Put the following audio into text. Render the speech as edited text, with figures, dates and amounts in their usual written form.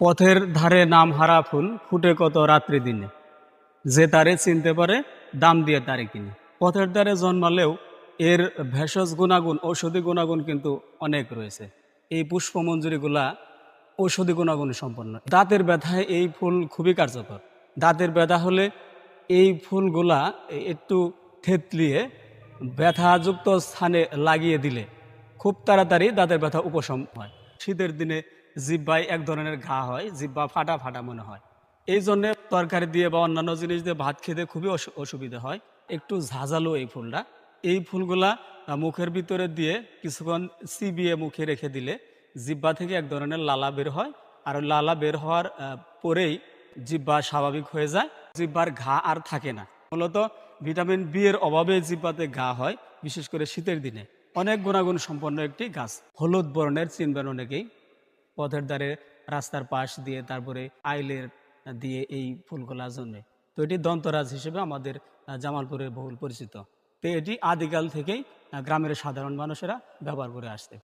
পথের ধারে নাম হারা ফুল ফুটে কত রাত্রি দিনে, যে তারে চিনতে পারে দাম দিয়ে তারে কিনে। পথের ধারে জন্মালেও এর ভেষজ গুণাগুণ, ঔষধি গুণাগুণ কিন্তু অনেক রয়েছে। এই পুষ্পমঞ্জুরিগুলা ঔষধি গুণাগুণ সম্পন্ন। দাঁতের ব্যথায় এই ফুল খুবই কার্যকর। দাঁতের ব্যথা হলে এই ফুলগুলা একটু থেতলিয়ে ব্যথাযুক্ত স্থানে লাগিয়ে দিলে খুব তাড়াতাড়ি দাঁতের ব্যথা উপশম হয়। শীতের দিনে জিহ্বায় এক ধরনের ঘা হয়, জিহ্বা ফাটা ফাটা মনে হয়। এই জন্যে তরকারি দিয়ে বা অন্যান্য জিনিস দিয়ে ভাত খেতে খুবই অসুবিধা হয়। একটু ঝাঁঝালো এই ফুলটা। এই ফুলগুলা মুখের ভিতরে দিয়ে কিছুক্ষণ চিবিয়ে মুখে রেখে দিলে জিহ্বা থেকে এক ধরনের লালা বের হয়। আর লালা বের হওয়ার পরেই জিহ্বা স্বাভাবিক হয়ে যায়, জিহ্বার ঘা আর থাকে না। মূলত ভিটামিন বি এর অভাবে জিহ্বাতে ঘা হয়, বিশেষ করে শীতের দিনে। অনেক গুণাগুণ সম্পন্ন একটি গাছ। হলুদ বর্ণের, চিনবেন অনেকেই। পথের ধারে রাস্তার পাশ দিয়ে, তারপরে আইলের দিয়ে এই ফুলগুলা জন্মে। তো এটি দন্তরাজ হিসেবে আমাদের জামালপুরে বহুল পরিচিত। তো এটি আদিকাল থেকেই গ্রামের সাধারণ মানুষেরা ব্যবহার করে আসছে।